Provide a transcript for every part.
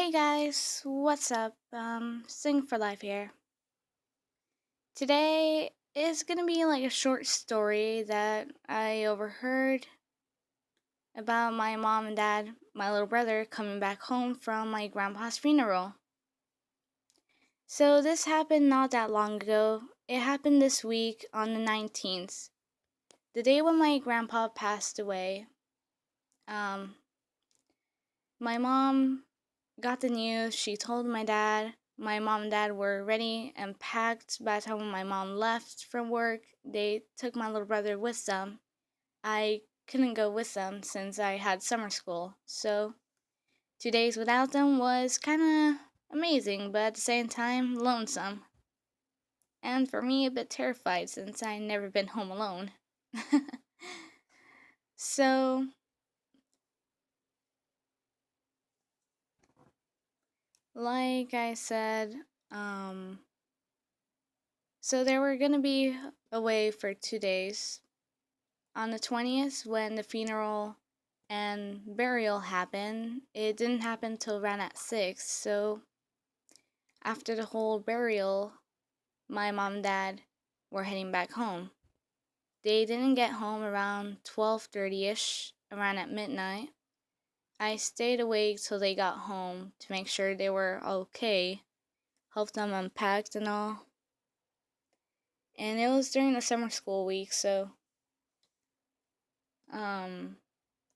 Hey guys, what's up? Sing for Life here. Today is gonna be like a short story that I overheard about my mom and dad, my little brother, coming back home from my grandpa's funeral. So this happened not that long ago. It happened this week on the 19th, the day when my grandpa passed away. Um, my mom got the news. She told my dad. My mom and dad were ready and packed. By the time my mom left from work, they took my little brother with them. I couldn't go with them since I had summer school, so 2 days without them was kind of amazing, but at the same time, lonesome. And for me, a bit terrified since I'd never been home alone. So, like I said, um, so they were gonna be away for 2 days. On the 20th, when the funeral and burial happened, it didn't happen till around at 6. So after the whole burial, my mom and dad were heading back home. They didn't get home around 12:30ish, around at midnight. I stayed awake till they got home to make sure they were okay, helped them unpack and all. And it was during the summer school week, so um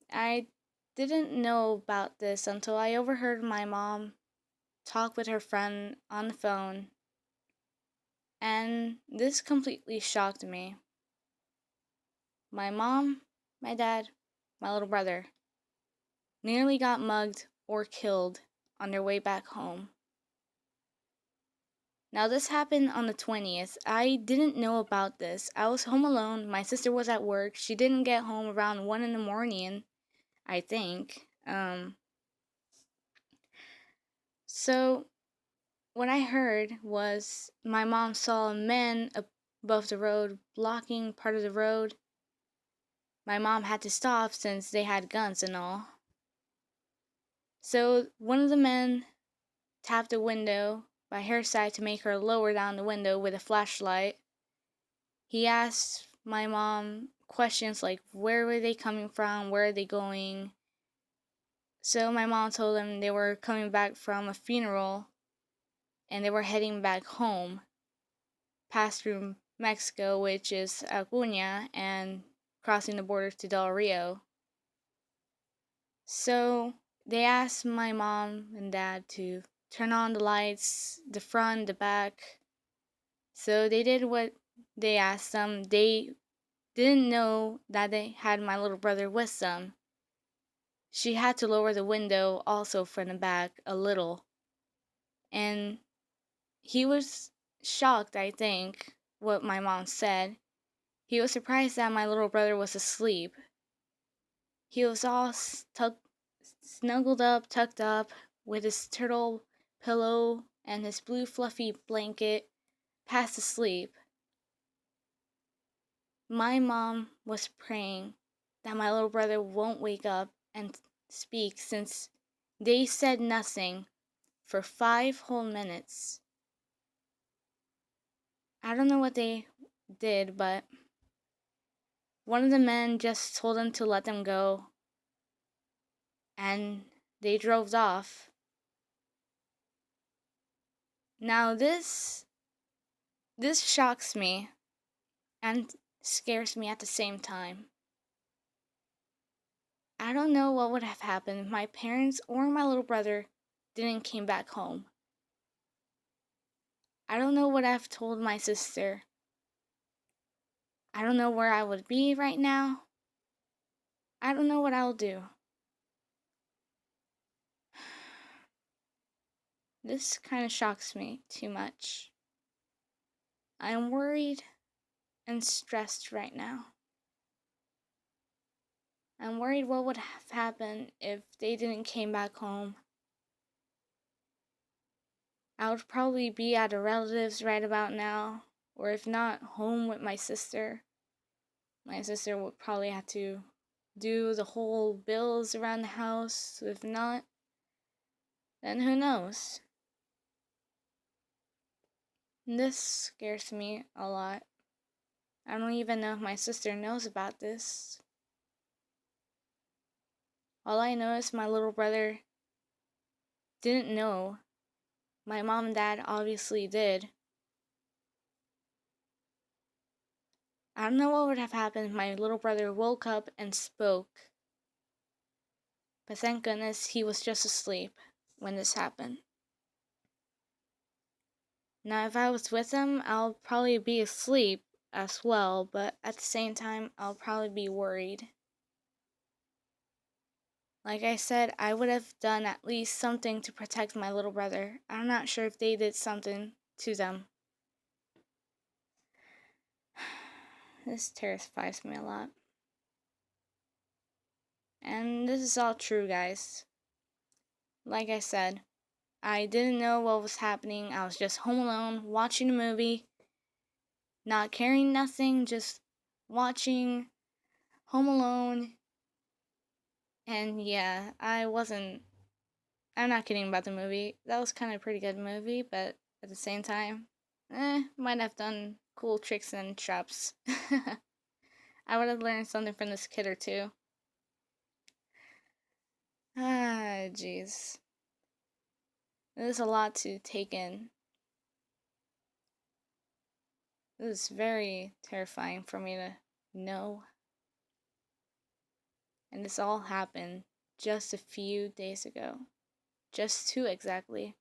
I didn't know about this until I overheard my mom talk with her friend on the phone, and this completely shocked me. My mom, my dad, my little brother nearly got mugged or killed on their way back home. Now, this happened on the 20th. I didn't know about this. I was home alone. My sister was at work. She didn't get home around 1 in the morning, I think. So what I heard was my mom saw men above the road blocking part of the road. My mom had to stop since they had guns and all. So one of the men tapped the window by her side to make her lower down the window with a flashlight. He asked my mom questions like where were they coming from, where are they going. So my mom told him they were coming back from a funeral and they were heading back home, past through Mexico, which is Acuña, and crossing the border to Del Rio. So they asked my mom and dad to turn on the lights, the front, the back. So they did what they asked them. They didn't know that they had my little brother with them. She had to lower the window also from the back a little. And he was shocked, I think, what my mom said. He was surprised that my little brother was asleep. He was all snuggled up, tucked up, with his turtle pillow and his blue fluffy blanket, fast asleep. My mom was praying that my little brother won't wake up and speak since they said nothing for 5 whole minutes. I don't know what they did, but one of the men just told them to let them go, and they drove off. Now this shocks me and scares me at the same time. I don't know what would have happened if my parents or my little brother didn't came back home. I don't know what I've told my sister. I don't know where I would be right now. I don't know what I'll do. This kind of shocks me too much. I'm worried and stressed right now. I'm worried what would have happened if they didn't came back home. I would probably be at a relative's right about now, or if not, home with my sister. My sister would probably have to do the whole bills around the house. If not, then who knows? This scares me a lot. I don't even know if my sister knows about this. All I know is my little brother didn't know. My mom and dad obviously did. I don't know what would have happened if my little brother woke up and spoke. But thank goodness he was just asleep when this happened. Now, if I was with him, I'll probably be asleep as well, but at the same time, I'll probably be worried. Like I said, I would have done at least something to protect my little brother. I'm not sure if they did something to them. This terrifies me a lot. And this is all true, guys. Like I said, I didn't know what was happening. I was just home alone, watching a movie, not caring nothing, just watching Home Alone. And yeah, I'm not kidding about the movie. That was kind of a pretty good movie, but at the same time, might have done cool tricks and traps. I would have learned something from this kid or two. Ah, jeez. There's a lot to take in. This is very terrifying for me to know. And this all happened just a few days ago. Just 2 exactly.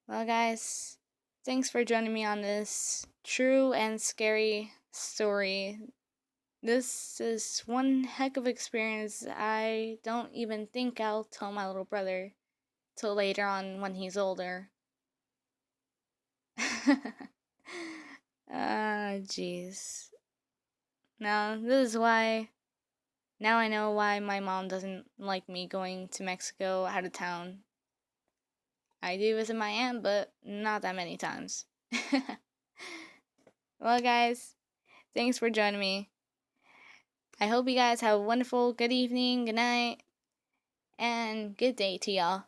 Well, guys, thanks for joining me on this true and scary story. This is one heck of experience. I don't even think I'll tell my little brother till later on when he's older. Jeez. Now, this is why. Now I know why my mom doesn't like me going to Mexico out of town. I do visit my aunt, but not that many times. Well, guys, thanks for joining me. I hope you guys have a wonderful good evening, good night, and good day to y'all.